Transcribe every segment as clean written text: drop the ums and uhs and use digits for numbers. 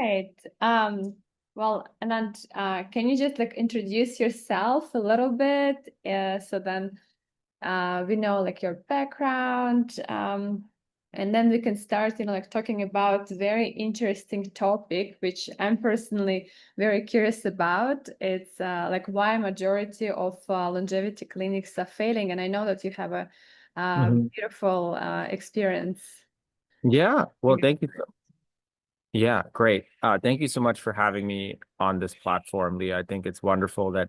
Right. Well, Anand, can you just like introduce yourself a little bit? So then we know like your background, and then we can start, like talking about very interesting topic, which I'm personally very curious about. It's like why majority of longevity clinics are failing, and I know that you have a Mhm. beautiful experience. Yeah, well, thank you. Yeah, great. Thank you so much for having me on this platform, Leah. I think it's wonderful that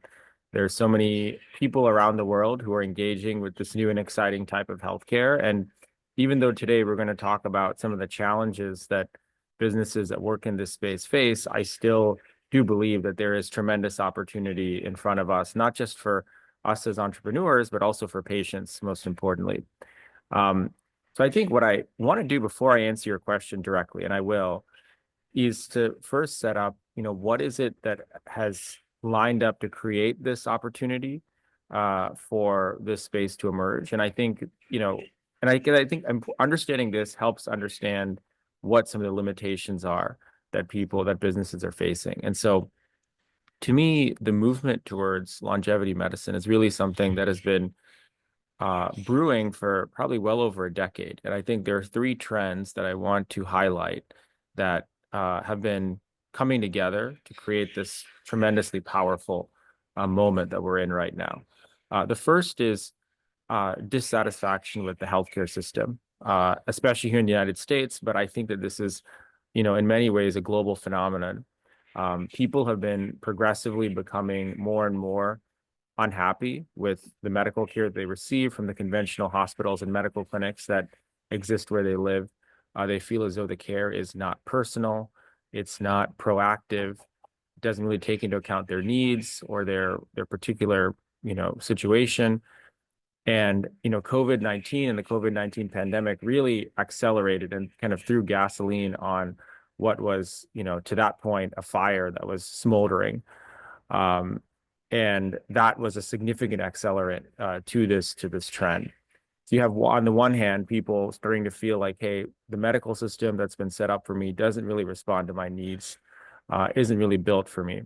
there's so many people around the world who are engaging with this new and exciting type of healthcare. And even though today we're going to talk about some of the challenges that businesses that work in this space face, I still do believe that there is tremendous opportunity in front of us, not just for us as entrepreneurs, but also for patients, most importantly. Um, so I think what I want to do before I answer your question directly, and I will, is to first set up, what is it that has lined up to create this opportunity for this space to emerge? And I think, I think understanding this helps understand what some of the limitations are that businesses are facing. And so to me, the movement towards longevity medicine is really something that has been brewing for probably well over a decade. And I think there are three trends that I want to highlight that have been coming together to create this tremendously powerful moment that we're in right now. The first is dissatisfaction with the healthcare system, especially here in the United States. But I think that this is, in many ways, a global phenomenon. People have been progressively becoming more and more unhappy with the medical care they receive from the conventional hospitals and medical clinics that exist where they live. They feel as though the care is not personal, it's not proactive, it doesn't really take into account their needs or their particular, situation. And, COVID-19 and the COVID-19 pandemic really accelerated and kind of threw gasoline on what was, to that point, a fire that was smoldering. Um, and that was a significant accelerant to this trend. So you have on the one hand people starting to feel like, hey, the medical system that's been set up for me doesn't really respond to my needs, isn't really built for me.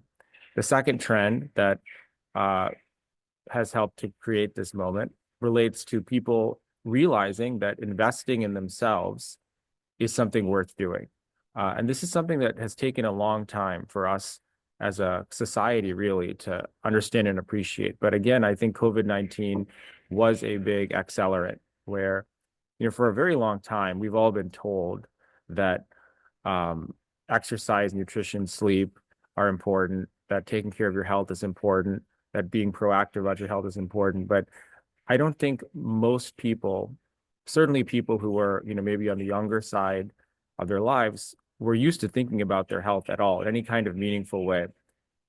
The second trend that uh, has helped to create this moment relates to people realizing that investing in themselves is something worth doing. And this is something that has taken a long time for us as a society, really, to understand and appreciate. But again, I think COVID-19 was a big accelerant where, for a very long time, we've all been told that um, exercise, nutrition, sleep are important, that taking care of your health is important, that being proactive about your health is important. But I don't think most people, certainly people who were, maybe on the younger side of their lives, were used to thinking about their health at all in any kind of meaningful way.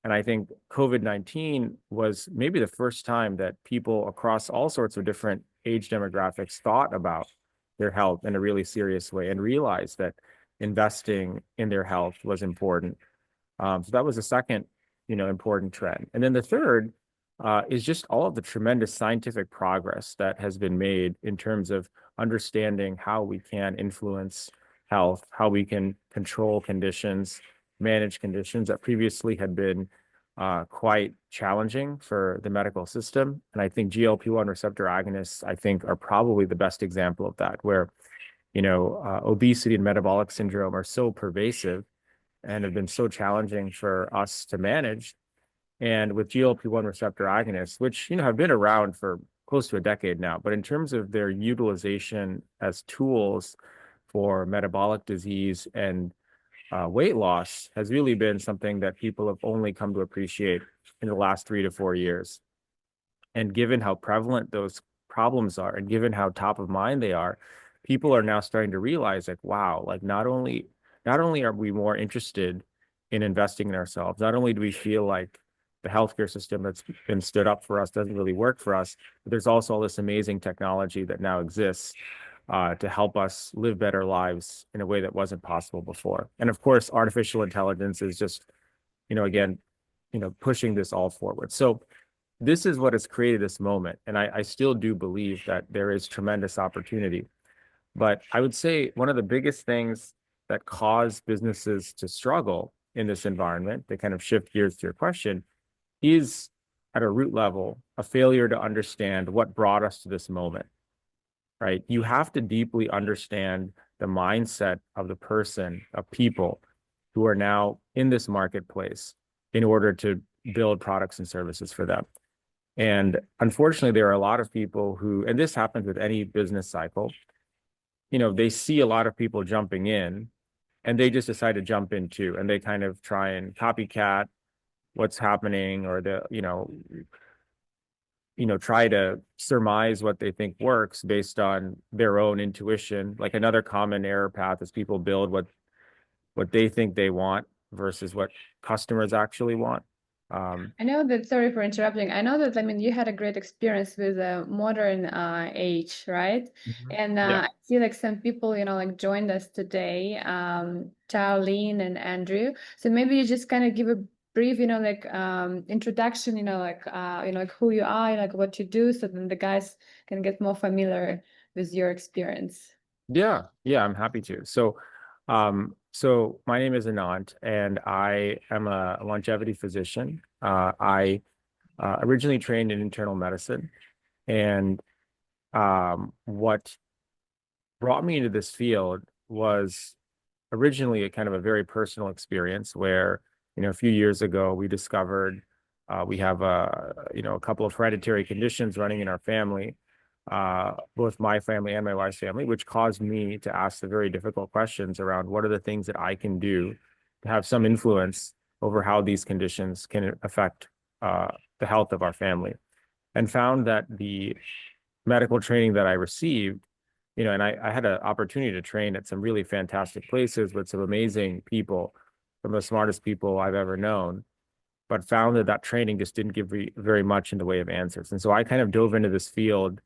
And I think COVID-19 was maybe the first time that people across all sorts of different age demographics thought about their health in a really serious way and realized that investing in their health was important. So that was the second, important trend. And then the third is just all of the tremendous scientific progress that has been made in terms of understanding how we can influence health, how we can control conditions, manage conditions that previously had been quite challenging for the medical system. And I think GLP-1 receptor agonists, I think, are probably the best example of that, where, obesity and metabolic syndrome are so pervasive and have been so challenging for us to manage. And with GLP-1 receptor agonists, which, have been around for close to a decade now, but in terms of their utilization as tools for metabolic disease and weight loss has really been something that people have only come to appreciate in the last 3 to 4 years. And given how prevalent those problems are, and given how top of mind they are, people are now starting to realize, like, wow, like not only are we more interested in investing in ourselves, not only do we feel like the healthcare system that's been stood up for us doesn't really work for us, but there's also all this amazing technology that now exists to help us live better lives in a way that wasn't possible before. And of course, artificial intelligence is just, again, pushing this all forward. So this is what has created this moment. And I still do believe that there is tremendous opportunity. But I would say one of the biggest things that cause businesses to struggle in this environment, to kind of shift gears to your question, is at a root level a failure to understand what brought us to this moment, right? You have to deeply understand the mindset of the person, of people who are now in this marketplace in order to build products and services for them. And unfortunately, there are a lot of people who, and this happens with any business cycle, they see a lot of people jumping in and they just decide to jump in too. And they kind of try and copycat what's happening, or try to surmise what they think works based on their own intuition. Like another common error path is people build what they think they want versus what customers actually want. I know that, sorry for interrupting. I know that, I mean, you had a great experience with a modern age, right? And Yeah. I see like some people, like joined us today, Charlene and Andrew. So maybe you just kind of give a brief, like introduction, like who you are, like what you do, so then the guys can get more familiar with your experience. Yeah, I'm happy to. So my name is Anant, and I am a longevity physician. I originally trained in internal medicine, and what brought me into this field was originally a kind of a very personal experience where, a few years ago we discovered we have a couple of hereditary conditions running in our family, both my family and my wife's family, which caused me to ask the very difficult questions around what are the things that I can do to have some influence over how these conditions can affect the health of our family, and found that the medical training that I received, and I had an opportunity to train at some really fantastic places with some amazing people, some of the smartest people I've ever known, but found that that training just didn't give me very much in the way of answers. And so I kind of dove into this field,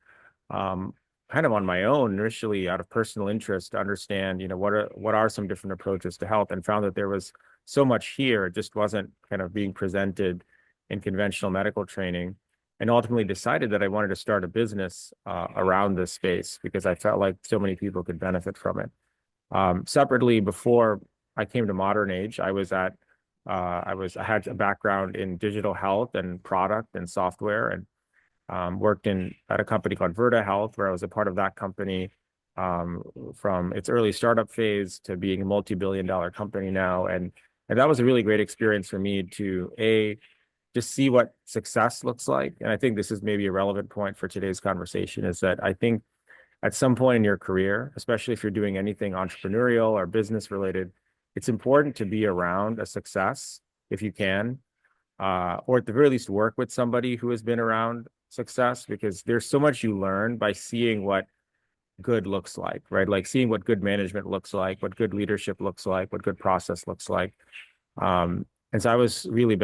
um, kind of on my own, initially out of personal interest, to understand, what are some different approaches to health, and found that there was so much here. It just wasn't kind of being presented in conventional medical training, and ultimately decided that I wanted to start a business around this space because I felt like so many people could benefit from it. Separately, before I came to Modern Age, I had a background in digital health and product and software, and worked at a company called Virta Health, where I was a part of that company from its early startup phase to being a multi-billion-dollar company now. And that was a really great experience for me to just see what success looks like. And I think this is maybe a relevant point for today's conversation, is that I think at some point in your career, especially if you're doing anything entrepreneurial or business related, it's important to be around a success if you can, or at the very least work with somebody who has been around success, because there's so much you learn by seeing what good looks like, right? Like seeing what good management looks like, what good leadership looks like, what good process looks like. And so I was really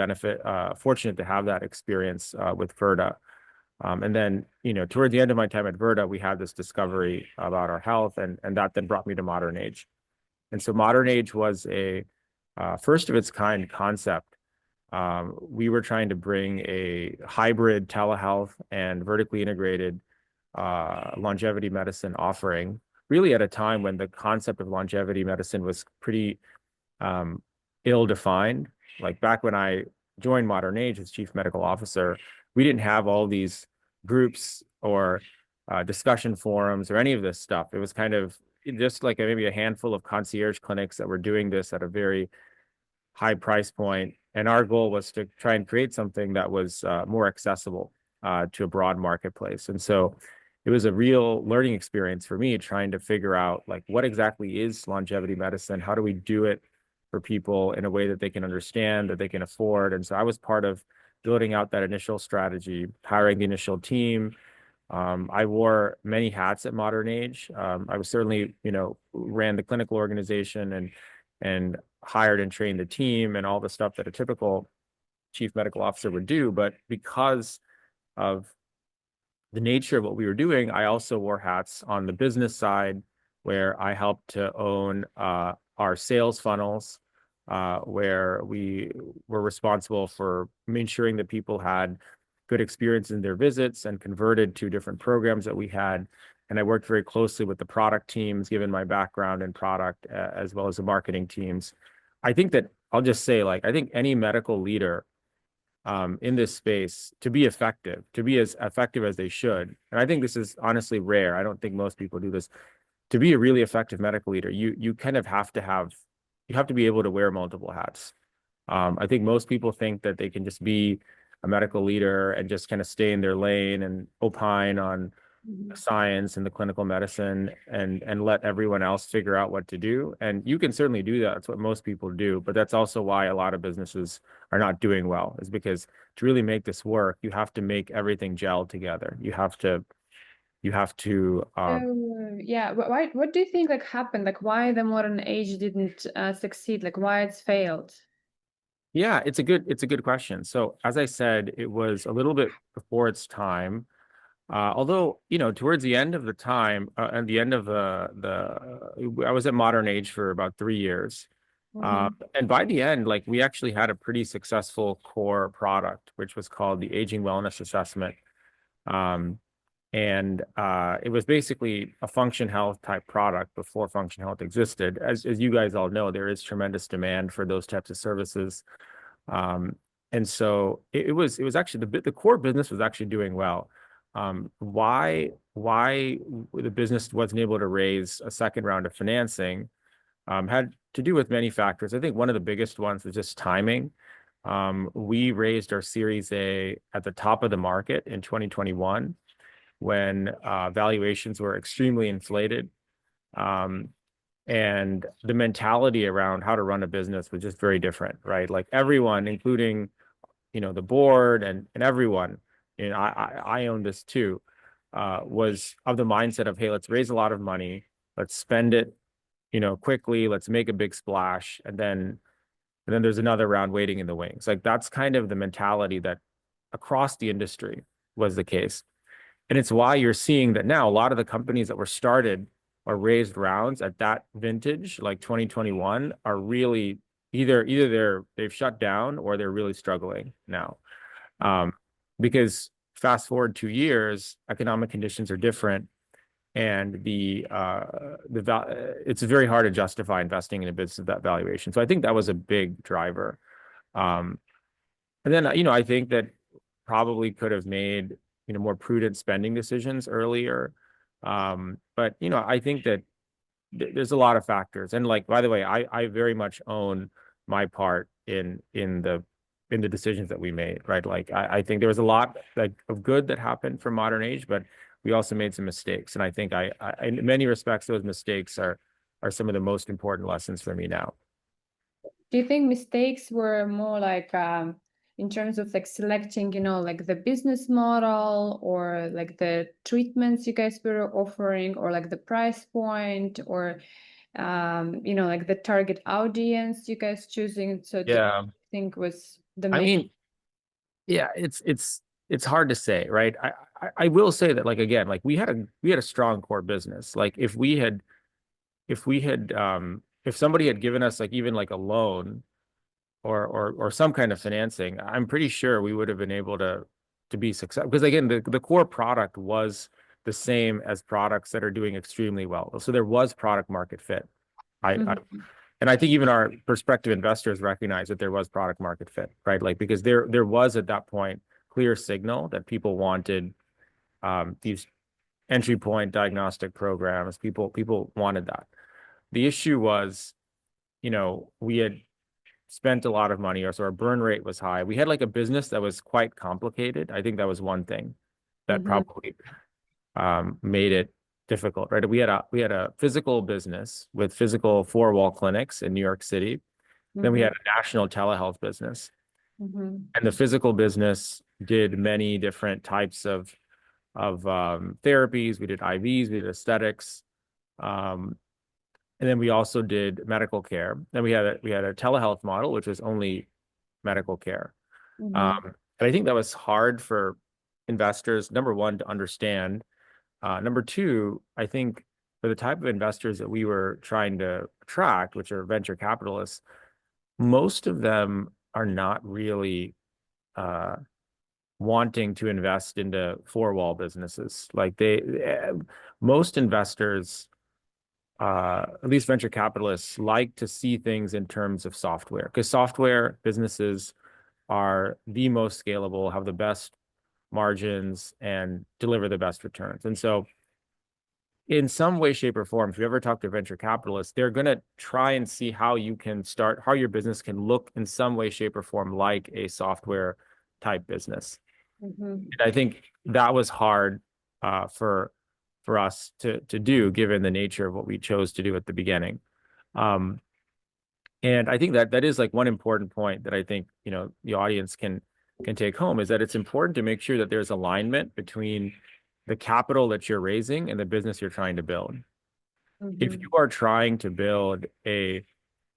fortunate to have that experience with Virta. And then, toward the end of my time at Virta, we had this discovery about our health, and that then brought me to Modern Age. And so Modern Age was a first of its kind concept. We were trying to bring a hybrid telehealth and vertically integrated longevity medicine offering, really at a time when the concept of longevity medicine was pretty ill-defined. Like back when I joined Modern Age as chief medical officer, we didn't have all these groups or discussion forums or any of this stuff. It was kind of just like maybe a handful of concierge clinics that were doing this at a very high price point. And our goal was to try and create something that was more accessible to a broad marketplace. And so it was a real learning experience for me, trying to figure out like what exactly is longevity medicine? How do we do it for people in a way that they can understand, that they can afford? And so I was part of building out that initial strategy, hiring the initial team. I wore many hats at Modern Age. I was certainly, ran the clinical organization and hired and trained the team and all the stuff that a typical chief medical officer would do. But because of the nature of what we were doing, I also wore hats on the business side, where I helped to own our sales funnels, where we were responsible for ensuring that people had good experience in their visits and converted to different programs that we had. and I worked very closely with the product teams, given my background in product, as well as the marketing teams. I think that I'll just say, like, I think any medical leader in this space, to be effective, to be as effective as they should, and I think this is honestly rare. I don't think most people do this. To be a really effective medical leader, you kind of you have to be able to wear multiple hats. I think most people think that they can just be a medical leader and just kind of stay in their lane and opine on Mhm. science and the clinical medicine and let everyone else figure out what to do. And you can certainly do that. That's what most people do. But that's also why a lot of businesses are not doing well, is because to really make this work, you have to make everything gel together. You have to Yeah, why, what do you think like happened? Like why the modern age didn't succeed? Like why it's failed? yeah, it's a good question. So as I said, it was a little bit before its time. Although, you know, towards the end of the time, at the end of I was at Modern Age for about 3 years. Mm-hmm. And by the end, like we actually had a pretty successful core product, which was called the Aging Wellness Assessment. Um, and it was basically a Function Health type product before Function Health existed. As you guys all know, there is tremendous demand for those types of services. Um, and so it was actually the core business was actually doing well. Why the business wasn't able to raise a second round of financing had to do with many factors. I think one of the biggest ones was just timing. We raised our Series A at the top of the market in 2021 when valuations were extremely inflated. Um, and the mentality around how to run a business was just very different, right? Like everyone, including, you know, the board and everyone, and I own this too, was of the mindset of, hey, let's raise a lot of money, let's spend it, you know, quickly, let's make a big splash, and then there's another round waiting in the wings. Like that's kind of the mentality that across the industry was the case. And it's why you're seeing that now a lot of the companies that were started or raised rounds at that vintage, like 2021, are really either they've shut down or they're really struggling now. Um, because fast forward 2 years, economic conditions are different, and it's very hard to justify investing in a business of that valuation. So I think that was a big driver. Um, and then, you know, I think that probably could have made, you know, more prudent spending decisions earlier. But, you know, I think that there's a lot of factors. And like, by the way, I very much own my part in the decisions that we made, right? Like, I think there was a lot like of good that happened from Modern Age, but we also made some mistakes. And I think in many respects, those mistakes are some of the most important lessons for me now. Do you think mistakes were more like in terms of like selecting, you know, like the business model or like the treatments you guys were offering or like the price point or you know, like the target audience you guys choosing? So do you Yeah. think was the I main? mean, yeah, it's hard to say, right? I will say that, like, again, like we had a strong core business. Like if somebody had given us like even like a loan or some kind of financing, I'm pretty sure we would have been able to be successful. Because again, the core product was the same as products that are doing extremely well. So there was product market fit. I Mhm. and I think even our prospective investors recognize that there was product market fit, right? Like because there was at that point clear signal that people wanted these entry point diagnostic programs. People wanted that. The issue was, you know, we had spent a lot of money, or so our burn rate was high. We had like a business that was quite complicated. I think that was one thing that Mhm. probably made it difficult, right? We had a physical business with physical four wall clinics in New York City. Then we Mhm. had a national telehealth business, Mhm. and the physical business did many different types of therapies. We did IVs, we did aesthetics, um, and then we also did medical care. Then we had a telehealth model, which was only medical care. Mhm. And I think that was hard for investors, number one, to understand. Number two, I think for the type of investors that we were trying to attract, which are venture capitalists, most of them are not really uh, wanting to invest into four-wall businesses. Like most investors, at least venture capitalists, like to see things in terms of software, because software businesses are the most scalable, have the best margins, and deliver the best returns. And so, in some way, shape, or form, if you ever talk to venture capitalists, they're going to try and see how your business can look in some way, shape, or form like a software type business. Mhm. And I think that was hard for us to do, given the nature of what we chose to do at the beginning. Um, and I think that is like one important point that I think, the audience can take home, is that it's important to make sure that there's alignment between the capital that you're raising and the business you're trying to build. If you Mhm. are trying to build a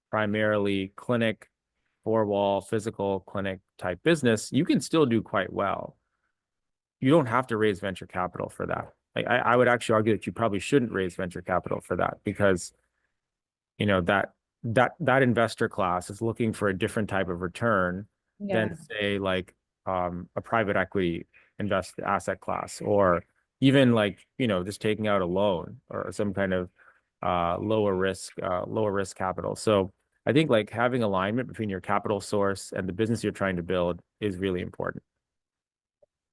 primarily clinic, four-wall, physical clinic type business, you can still do quite well. You don't have to raise venture capital for that. I would actually argue that you probably shouldn't raise venture capital for that, because that investor class is looking for a different type of return than, Yes. say, like a private equity invest asset class, or even like just taking out a loan or some kind of lower risk capital. So I think like having alignment between your capital source and the business you're trying to build is really important.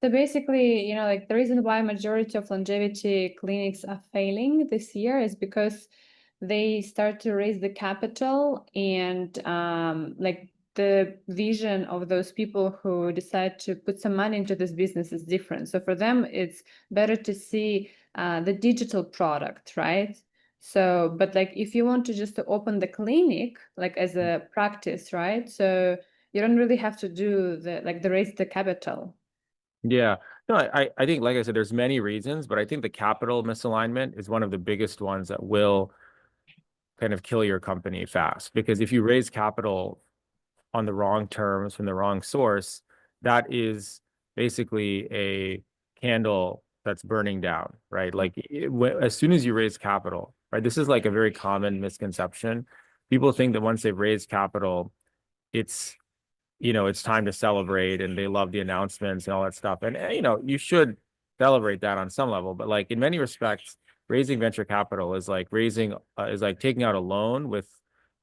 So basically, like the reason why majority of longevity clinics are failing this year is because they start to raise the capital, and like the vision of those people who decide to put some money into this business is different. So for them, it's better to see the digital product, right? So, but like if you want to just to open the clinic, like as a practice, right? So you don't really have to do the raise the capital. Yeah. No, I think, like I said, there's many reasons, but I think the capital misalignment is one of the biggest ones that will kind of kill your company fast. Because if you raise capital on the wrong terms from the wrong source, that is basically a candle that's burning down, right? Like as soon as you raise capital, right? This is like a very common misconception. People think that once they've raised capital, it's it's time to celebrate, and they love the announcements and all that stuff. And you should celebrate that on some level, but like in many respects, raising venture capital is like taking out a loan with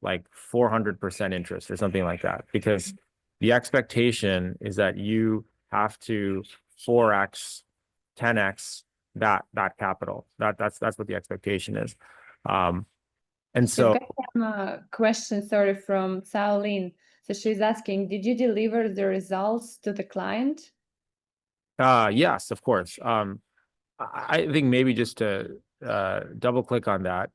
like 400% interest or something like that, because the expectation is that you have to 4x, 10x that capital. That's what the expectation is. Um, and We've so got some questions, sorry, from Saoline. So she's asking, did you deliver the results to the client? yes, of course. I think maybe just to double click on that.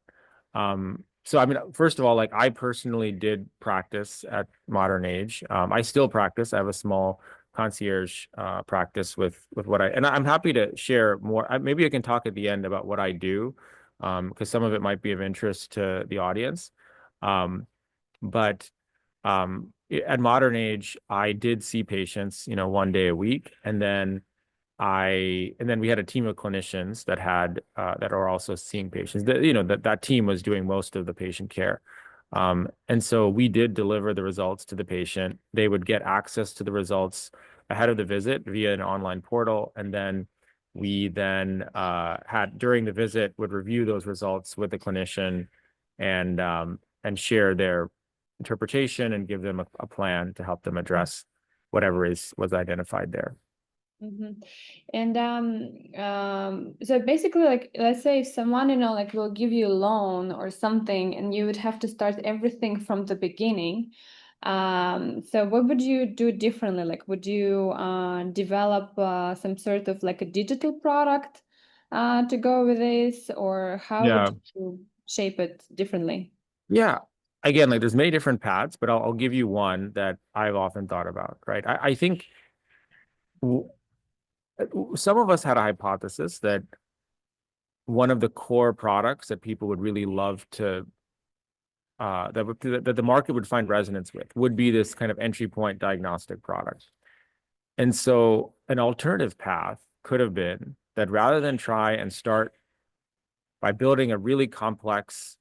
So I mean, first of all, like I personally did practice at Modern Age. I still practice. I have a small concierge practice with what and I'm happy to share more. Maybe I can talk at the end about what I do, because some of it might be of interest to the audience. Um, but at Modern Age, I did see patients, one day a week, and then we had a team of clinicians that are also seeing patients. That team was doing most of the patient care. And so we did deliver the results to the patient. They would get access to the results ahead of the visit via an online portal, and then we had during the visit would review those results with the clinician, and share their interpretation and give them a plan to help them address whatever was identified there. Mm-hmm. And so basically, like, let's say if someone, like will give you a loan or something, and you would have to start everything from the beginning. So what would you do differently? Like, would you develop some sort of like a digital product to go with this, or how would Yeah. you shape it differently? Yeah. Again, like there's many different paths, but I'll give you one that I've often thought about, right? I think w some of us had a hypothesis that one of the core products that people would really love to that the market would find resonance with would be this kind of entry point diagnostic product. And so an alternative path could have been that rather than try and start by building a really complex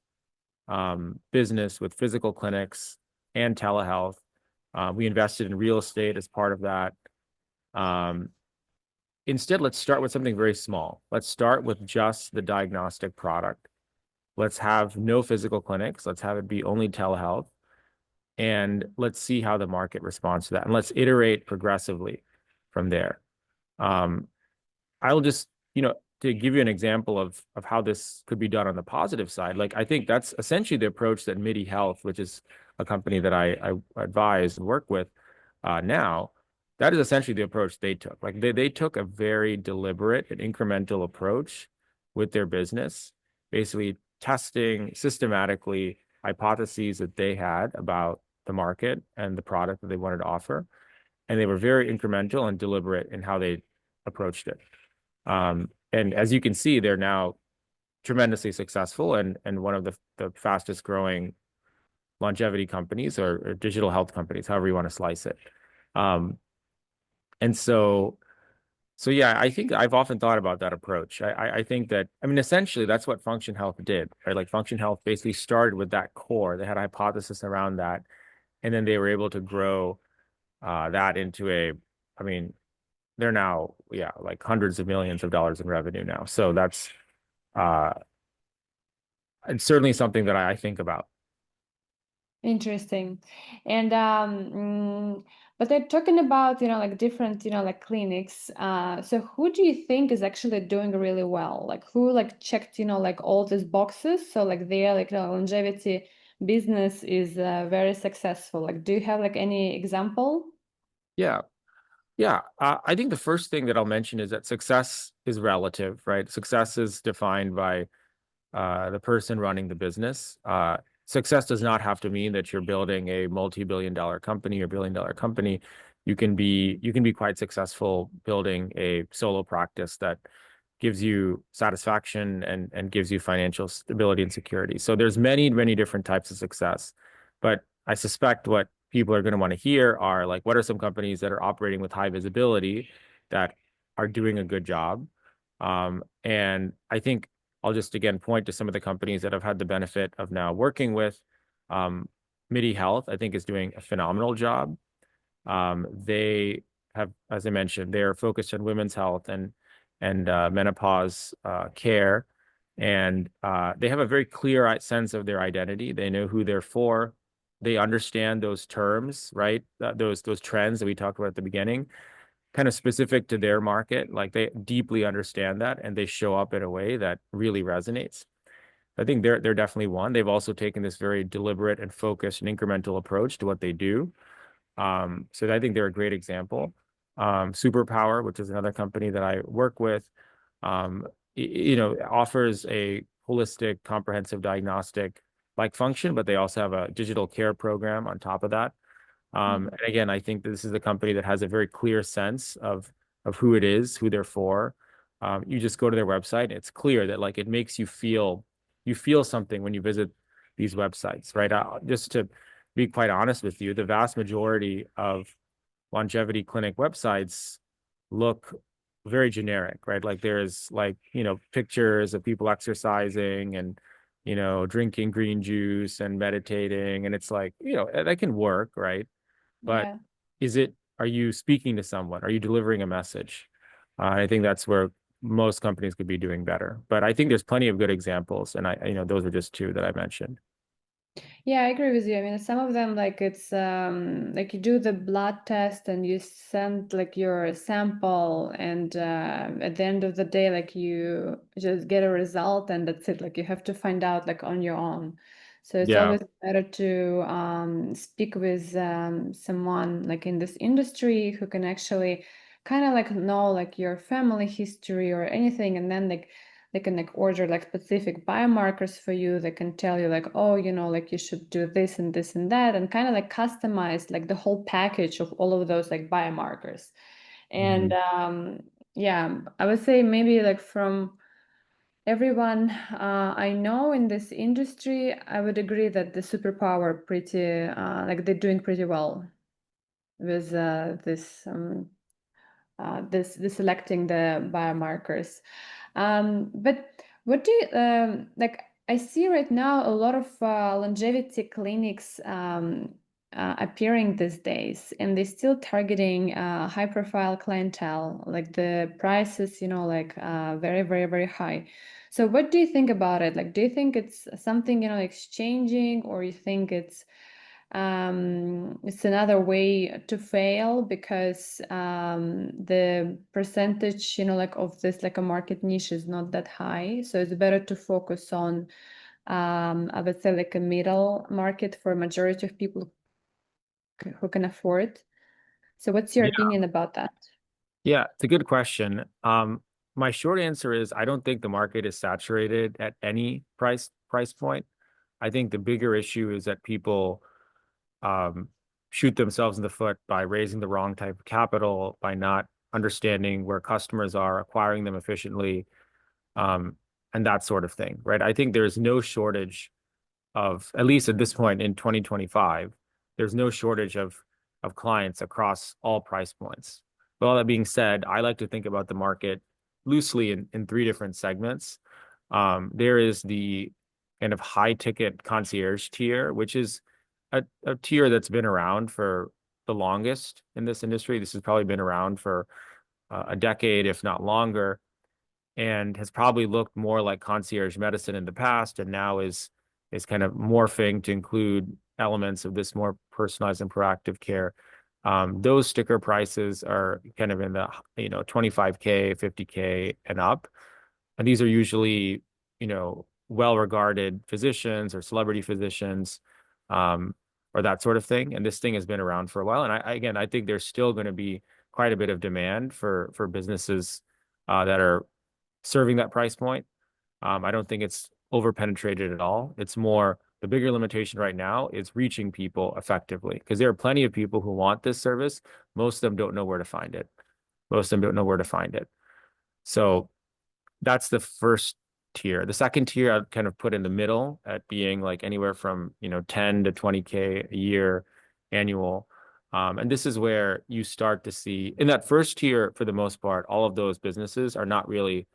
business with physical clinics and telehealth. We invested in real estate as part of that. instead, let's start with something very small. Let's start with just the diagnostic product. Let's have no physical clinics. Let's have it be only telehealth. And let's see how the market responds to that. And let's iterate progressively from there. Um, I'll just, to give you an example of how this could be done on the positive side, like I think that's essentially the approach that MIDI Health, which is a company that I advise and work with now, that is essentially the approach they took. Like they took a very deliberate and incremental approach with their business, basically testing systematically hypotheses that they had about the market and the product that they wanted to offer. And they were very incremental and deliberate in how they approached it. And as you can see, they're now tremendously successful and one of the fastest growing longevity companies or digital health companies, however you want to slice it. Um, and so yeah, I think I've often thought about that approach. I think that, I mean, essentially that's what Function Health did, right? Like Function Health basically started with that core. They had a hypothesis around that, and then they were able to grow that into I mean, they're now, yeah, like hundreds of millions of dollars in revenue now. So that's uh, it's certainly something that I think about. Interesting. And but they're talking about, like different, like clinics. So who do you think is actually doing really well? Like who like checked, like all these boxes? So like their like longevity business is very successful. Like do you have like any example? Yeah. Yeah. I think the first thing that I'll mention is that success is relative, right? Success is defined by the person running the business. Success does not have to mean that you're building a multi-billion-dollar company or billion-dollar company. You can be quite successful building a solo practice that gives you satisfaction and gives you financial stability and security. So there's many different types of success. But I suspect what people are going to want to hear are like, what are some companies that are operating with high visibility that are doing a good job? And I think I'll just again point to some of the companies that I've had the benefit of now working with. Um, MIDI Health, I think, is doing a phenomenal job. They have, as I mentioned, they're focused on women's health and menopause care, and they have a very clear sense of their identity. They know who they're for. They understand those terms, right? Those trends that we talked about at the beginning, kind of specific to their market. Like they deeply understand that, and they show up in a way that really resonates. I think they're definitely one. They've also taken this very deliberate and focused and incremental approach to what they do. So I think they're a great example. Superpower, which is another company that I work with, offers a holistic, comprehensive diagnostic like function, but they also have a digital care program on top of that. And again, I think this is a company that has a very clear sense of who it is, who they're for. You just go to their website. It's clear that like it makes you feel something when you visit these websites, right? Just to be quite honest with you, the vast majority of longevity clinic websites look very generic, right? Like there's like, pictures of people exercising and, drinking green juice and meditating. And it's like, that can work, right? But Yeah. are you speaking to someone? Are you delivering a message? I think that's where most companies could be doing better. But I think there's plenty of good examples. And those are just two that I mentioned. Yeah, I agree with you. I mean, some of them, like it's like you do the blood test and you send like your sample, and at the end of the day, like you just get a result and that's it. Like you have to find out like on your own. So it's Yeah. always better to speak with someone like in this industry who can actually kind of like know like your family history or anything, and then like they can like order like specific biomarkers for you. They can tell you like, oh, like you should do this and this and that, and kind of like customize like the whole package of all of those like biomarkers. And Mhm. yeah, I would say maybe like from everyone I know in this industry, I would agree that the superpower pretty like they're doing pretty well with this selecting the biomarkers. But what do you like? I see right now a lot of longevity clinics. appearing these days, and they're still targeting high profile clientele, like the prices, like very, very, very high. So what do you think about it? Like, do you think it's something, like changing, or you think it's another way to fail because the percentage, like of this, like a market niche is not that high. So it's better to focus on, I would say, like a middle market for majority of people who can afford. So what's your Yeah, opinion about that? yeah, it's a good question. My short answer is I don't think the market is saturated at any price point. I think the bigger issue is that people um, shoot themselves in the foot by raising the wrong type of capital, by not understanding where customers are, acquiring them efficiently, um, and that sort of thing, right? I think there's no shortage of, at least at this point in 2025, there's no shortage of clients across all price points. But all that being said, I like to think about the market loosely in three different segments. There is the kind of high ticket concierge tier, which is a tier that's been around for the longest in this industry. This has probably been around for a decade, if not longer, and has probably looked more like concierge medicine in the past, and now is kind of morphing to include elements of this more personalized and proactive care. Those sticker prices are kind of in the 25K, 50K and up. And these are usually, well-regarded physicians or celebrity physicians, or that sort of thing. And this thing has been around for a while. And again, I think there's still going to be quite a bit of demand for businesses that are serving that price point. I don't think it's over-penetrated at all. It's more the bigger limitation right now is reaching people effectively because there are plenty of people who want this service. Most of them don't know where to find it. Most of them don't know where to find it. So that's the first tier. The second tier I'd kind of put in the middle at being like anywhere from 10 to 20K a year annual. And this is where you start to see in that first tier, for the most part, all of those businesses are not really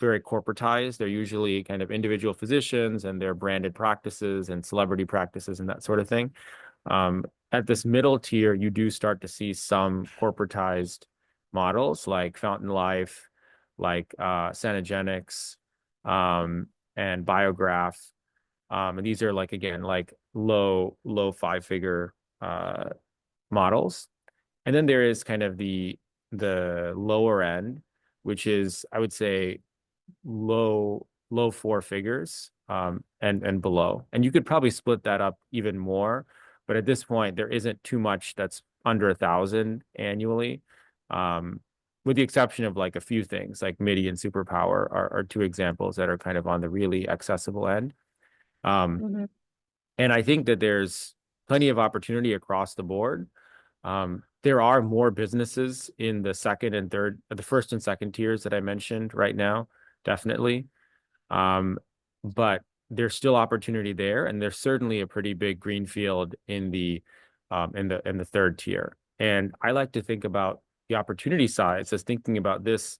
very corporatized. They're usually kind of individual physicians and their branded practices and celebrity practices and that sort of thing. At this middle tier, you do start to see some corporatized models like Fountain Life, like Sanagenics, and Biograph. And these are like, again, like low five-figure models. And then there is kind of the lower end, which is, I would say, low four figures, and below. And you could probably split that up even more, but at this point there isn't too much that's under 1,000 annually, with the exception of like a few things like MIDI and Superpower are two examples that are kind of on the really accessible end. um, Mhm. and I think that there's plenty of opportunity across the board. There are more businesses in the second and third, the first and second tiers that I mentioned right now, definitely. Um, but there's still opportunity there, and there's certainly a pretty big greenfield in the third tier. And I like to think about the opportunity size as thinking about this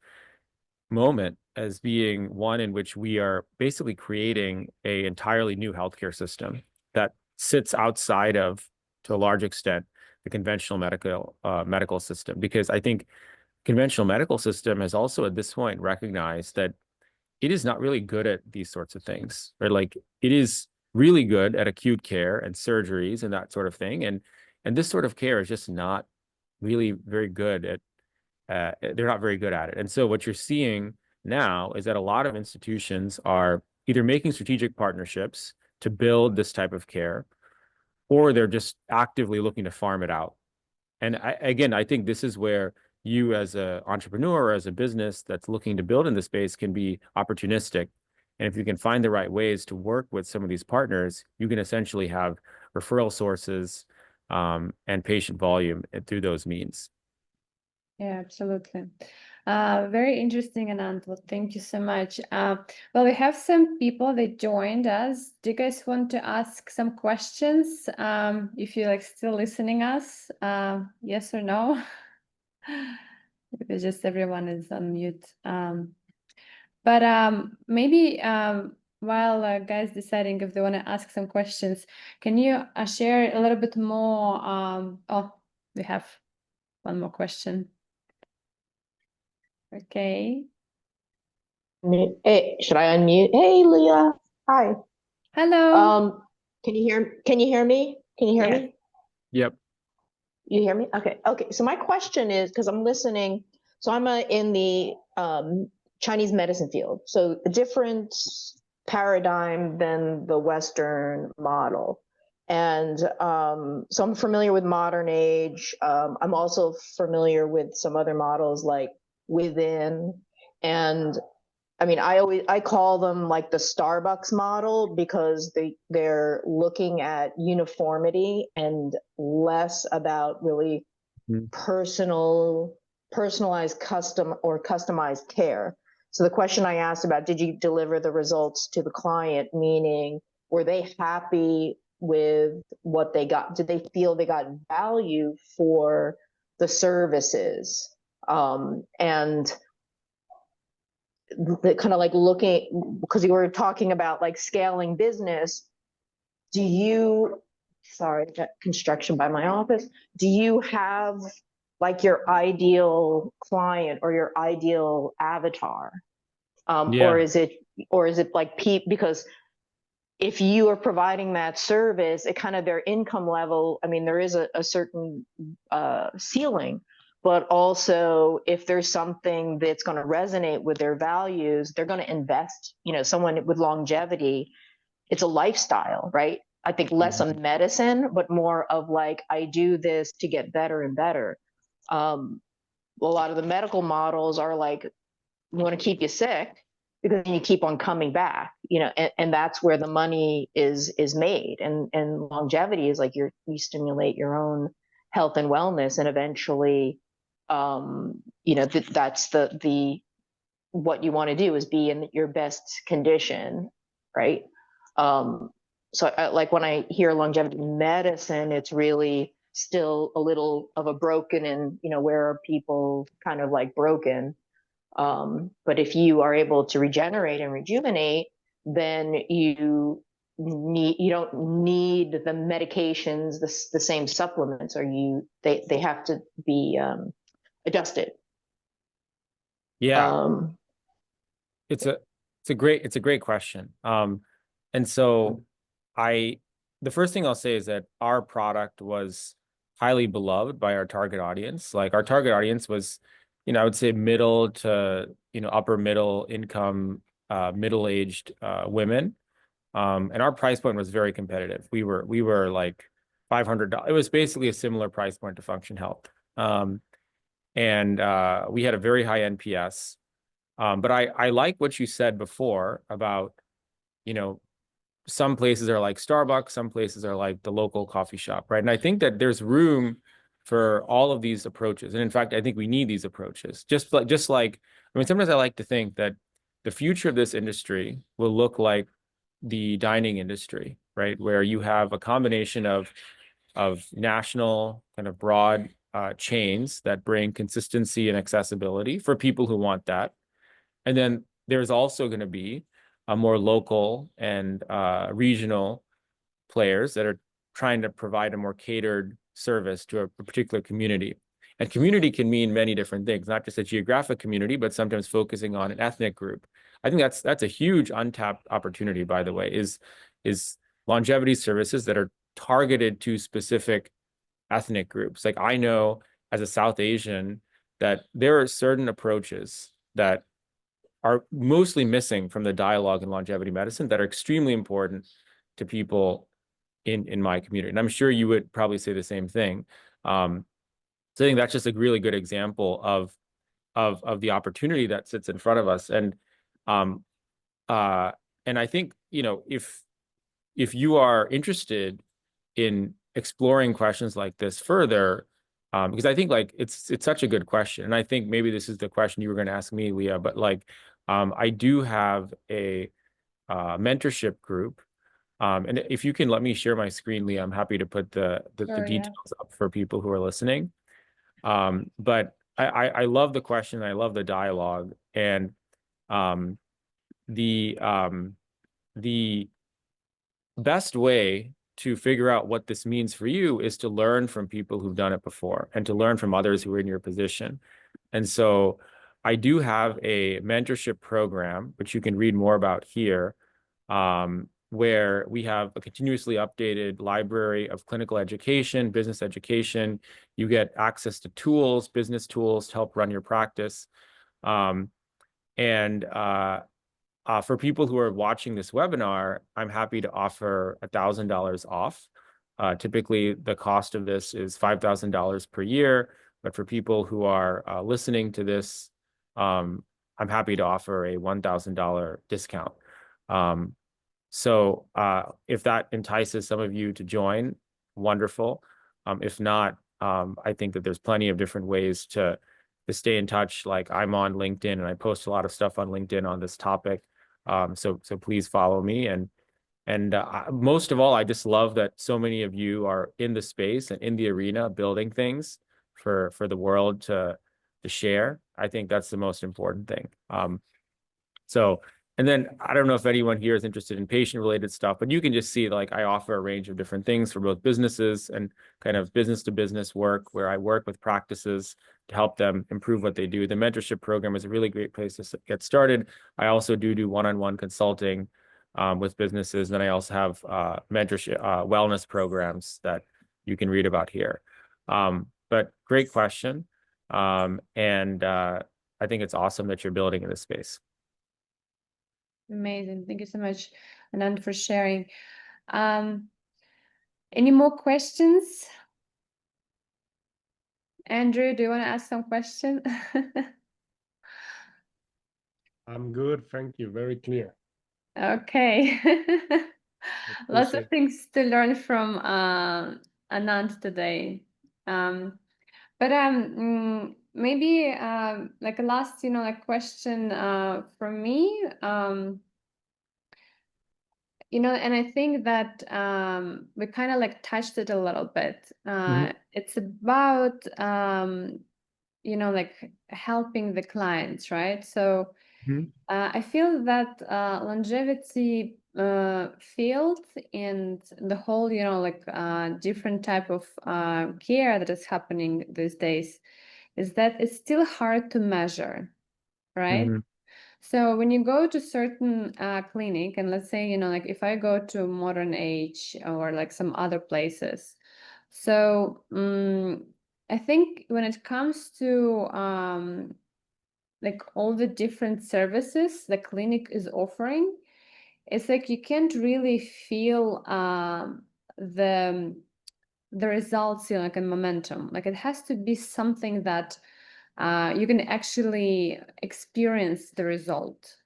moment as being one in which we are basically creating a entirely new healthcare system that sits outside of, to a large extent, the conventional medical system. Because I think conventional medical system has also at this point recognized that it is not really good at these sorts of things, right? Like it is really good at acute care and surgeries and that sort of thing. And this sort of care is just not really very good at they're not very good at it. And so what you're seeing now is that a lot of institutions are either making strategic partnerships to build this type of care, or they're just actively looking to farm it out. And again, I think this is where you as an entrepreneur or as a business that's looking to build in the space can be opportunistic. And if you can find the right ways to work with some of these partners, you can essentially have referral sources, and patient volume through those means. Yeah, absolutely. Very interesting, Anand. Well, thank you so much. Well, we have some people that joined us. Do you guys want to ask some questions? If you're like still listening us, yes or no? Because just everyone is on mute. But maybe while guys deciding if they want to ask some questions, can you share a little bit more? Oh, we have one more question. Okay. Hey, should I unmute? Hey, Leah. Hi. Hello. Can you hear me? Can you hear Yeah. me? Yep. You hear me? Okay. Okay. So my question is, because I'm listening, so I'm in the Chinese medicine field. So a different paradigm than the Western model. And so I'm familiar with modern age. I'm also familiar with some other models like Within. And I mean, I call them like the Starbucks model because they're looking at uniformity and less about really personalized custom or customized care. So the question I asked about, did you deliver the results to the client? Meaning, were they happy with what they got? Did they feel they got value for the services? And kind of like looking, because you were talking about like scaling business, do you, sorry, I got construction by my office, do you have like your ideal client or your ideal avatar? Yeah. Or is it like because if you are providing that service, it kind of their income level, I mean, there is a certain ceiling, but also if there's something that's going to resonate with their values, they're going to invest. You know, someone with longevity, it's a lifestyle, right? I think less of medicine, but more of like, I do this to get better and better. A lot of the medical models are like, we want to keep you sick because you keep on coming back, you know, and that's where the money is made. And longevity is like you stimulate your own health and wellness, and eventually, you know, that's the what you want to do is be in your best condition, right? So like when I hear longevity medicine, it's really still a little of a broken, and you know, where are people kind of like broken? But if you are able to regenerate and rejuvenate, then you don't need the medications, the same supplements, or they have to be adjusted. Yeah. Um, It's a great question. And so the first thing I'll say is that our product was highly beloved by our target audience. Like our target audience was, I would say middle to, upper middle income, middle-aged women. And our price point was very competitive. We were like $500. It was basically a similar price point to Function Health. And we had a very high NPS. But I like what you said before about, you know, some places are like Starbucks, some places are like the local coffee shop, right? And I think that there's room for all of these approaches. And in fact, I think we need these approaches. Just like, I mean, sometimes I like to think that the future of this industry will look like the dining industry, right? Where you have a combination of national kind of broad chains that bring consistency and accessibility for people who want that. And then there's also going to be a more local and regional players that are trying to provide a more catered service to a particular community. And community can mean many different things, not just a geographic community, but sometimes focusing on an ethnic group. I think that's a huge untapped opportunity, by the way, is longevity services that are targeted to specific ethnic groups. Like I know as a South Asian that there are certain approaches that are mostly missing from the dialogue in longevity medicine that are extremely important to people in my community. And I'm sure you would probably say the same thing. So I think that's just a really good example of the opportunity that sits in front of us. Um, and I think, if you are interested in exploring questions like this further, because I think like it's such a good question. And I think maybe this is the question you were going to ask me, Leah, but like I do have a mentorship group. And if you can let me share my screen, Leah, I'm happy to put the Sure, yeah. details up for people who are listening. But I love the question. I love the dialogue. And the the best way to figure out what this means for you is to learn from people who've done it before and to learn from others who are in your position. And so I do have a mentorship program, which you can read more about here, where we have a continuously updated library of clinical education, business education. You get access to tools, business tools to help run your practice. For people who are watching this webinar, I'm happy to offer $1,000 off. Typically, the cost of this is $5,000 per year. But for people who are listening to this, I'm happy to offer a $1,000 discount. So if that entices some of you to join, wonderful. If not, I think that there's plenty of different ways to stay in touch. Like I'm on LinkedIn and I post a lot of stuff on LinkedIn on this topic. So please follow me. And most of all, I just love that so many of you are in the space and in the arena building things for the world to share. I think that's the most important thing. And then I don't know if anyone here is interested in patient-related stuff, but you can just see like I offer a range of different things for both businesses and kind of business-to-business work where I work with practices to help them improve what they do. The mentorship program is a really great place to get started. I also do one-on-one consulting with businesses. And I also have mentorship, wellness programs that you can read about here. But great question. And I think it's awesome that you're building in this space. Amazing. Thank you so much, Anand, for sharing. Any more questions? Andrew, do you want to ask some question? I'm good, thank you. Very clear. Okay. Lots of Appreciate- things to learn from Anand today. Maybe like a last, like question from me. And I think that we kind of like touched it a little bit. It's about like helping the clients, right? So I feel that longevity field and the whole, like different type of care that is happening these days is that it's still hard to measure, right? So when you go to certain clinic, and let's say, like if I go to Modern Age or like some other places, so I think when it comes to like all the different services the clinic is offering, it's like you can't really feel the results, like in momentum. Like it has to be something that you can actually experience the result.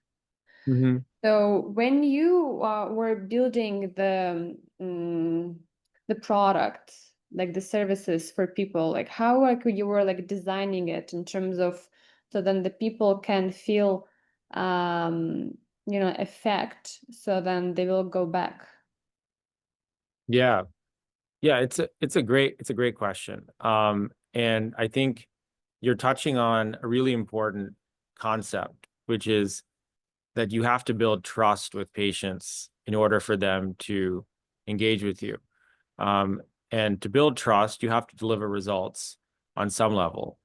So when you were building the product, like the services for people, like how like you were like designing it in terms of so then the people can feel effect, so then they will go back. Yeah. It's a great question. And I think you're touching on a really important concept, which is that you have to build trust with patients in order for them to engage with you. And to build trust, you have to deliver results on some level,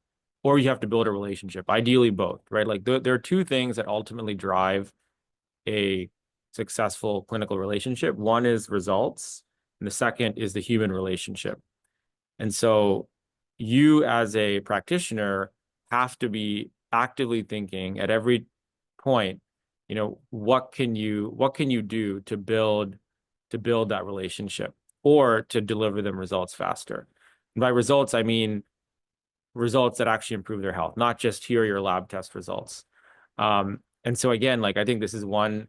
or you have to build a relationship, ideally both, right? Like there are two things that ultimately drive a successful clinical relationship. One is results, and the second is the human relationship. And so you as a practitioner have to be actively thinking at every point, what can you do to build that relationship or to deliver them results faster? And by results, I mean results that actually improve their health, not just here are your lab test results. And so again, like I think this is one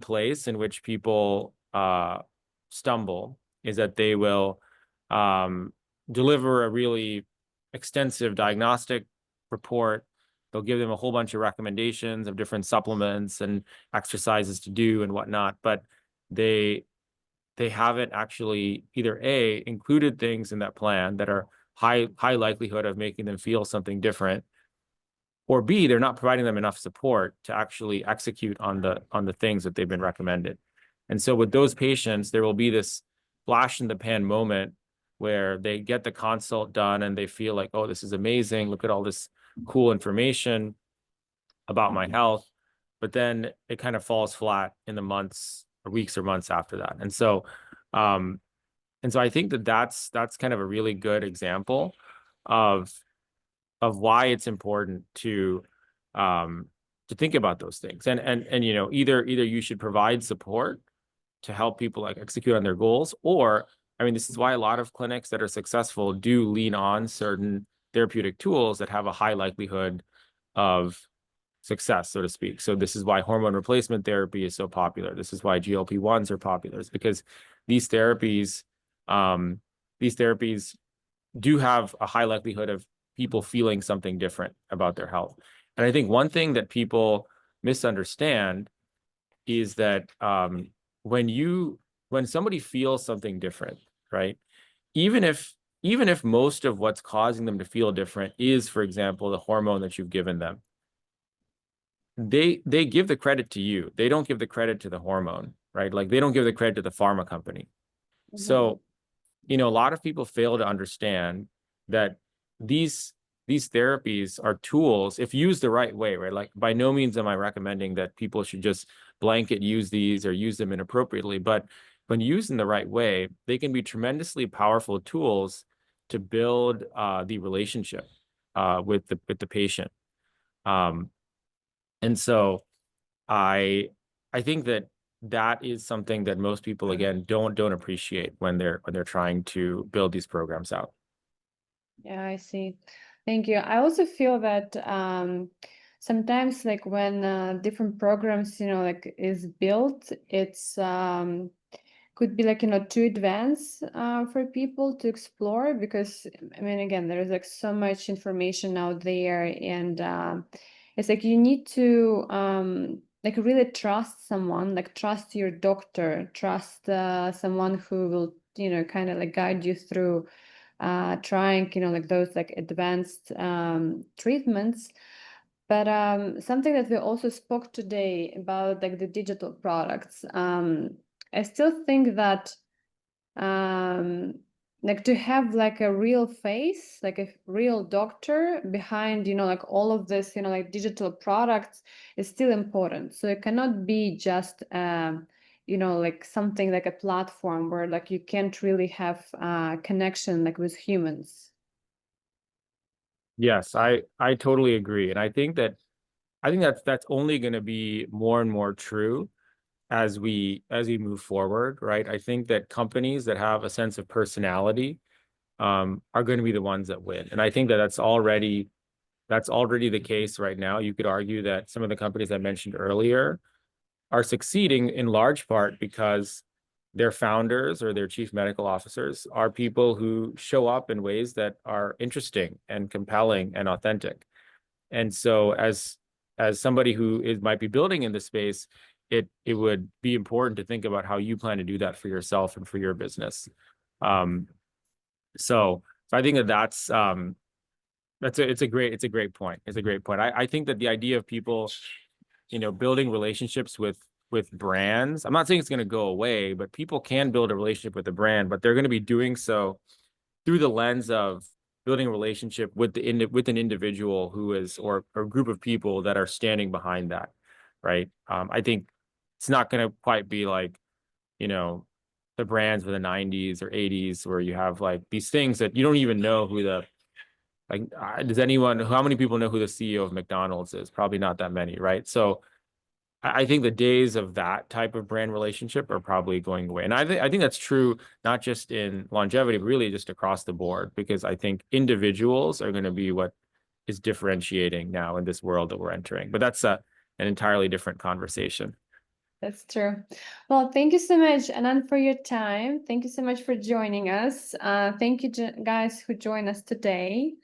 place in which people stumble, is that they will deliver a really extensive diagnostic report. They'll give them a whole bunch of recommendations of different supplements and exercises to do and whatnot, but they haven't actually either A, included things in that plan that are high likelihood of making them feel something different, or B, they're not providing them enough support to actually execute on the things that they've been recommended. And so with those patients, there will be this flash in the pan moment where they get the consult done and they feel like, oh, this is amazing. Look at all this cool information about my health. But then it kind of falls flat in the months or weeks or months after that. And so I think that that's kind of a really good example of why it's important to think about those things. And you know, either you should provide support to help people like execute on their goals, or I mean, this is why a lot of clinics that are successful do lean on certain therapeutic tools that have a high likelihood of success, so to speak. So this is why hormone replacement therapy is so popular. This is why GLP-1s are popular. It's because these therapies do have a high likelihood of people feeling something different about their health. And I think one thing that people misunderstand is that when somebody feels something different, right? Even if most of what's causing them to feel different is, for example, the hormone that you've given them, they give the credit to you. They don't give the credit to the hormone, right? Like they don't give the credit to the pharma company. Mm-hmm. So, you know, a lot of people fail to understand that these therapies are tools if used the right way, right? Like by no means am I recommending that people should just blanket use these or use them inappropriately, but when used in the right way, they can be tremendously powerful tools to build the relationship with the patient. And so I think that is something that most people, again, don't appreciate when they're trying to build these programs out. Yeah, I see. Thank you. I also feel that sometimes like when different programs, you know, like is built, it's could be like, you know, too advanced for people to explore, because I mean, again, there's like so much information out there, and it's like you need to like really trust someone, like trust your doctor, trust someone who will, you know, kind of like guide you through trying, you know, like those like advanced treatments. But something that we also spoke today about like the digital products, I still think that like to have like a real face, like a real doctor behind, you know, like all of this, you know, like digital products is still important. So it cannot be just you know, like something like a platform where like you can't really have connection like with humans. Yes, I totally agree. And I think that's only going to be more and more true as we move forward, right? I think that companies that have a sense of personality are going to be the ones that win. And I think that that's already the case right now. You could argue that some of the companies I mentioned earlier are succeeding in large part because their founders or their chief medical officers are people who show up in ways that are interesting and compelling and authentic. And so as somebody who might be building in this space, it would be important to think about how you plan to do that for yourself and for your business. So I think that's a great point. It's a great point. I think that the idea of people, you know, building relationships with brands, I'm not saying it's going to go away, but people can build a relationship with a brand, but they're going to be doing so through the lens of building a relationship with an individual who is, or a group of people that are standing behind that, right? I think it's not going to quite be like, you know, the brands of the 90s or 80s where you have like these things that you don't even know who how many people know who the CEO of McDonald's is? Probably not that many, right? So I think the days of that type of brand relationship are probably going away. And I think that's true, not just in longevity, but really just across the board, because I think individuals are going to be what is differentiating now in this world that we're entering. But that's an entirely different conversation. That's true. Well, thank you so much, Anand, for your time. Thank you so much for joining us. Thank you guys who joined us today.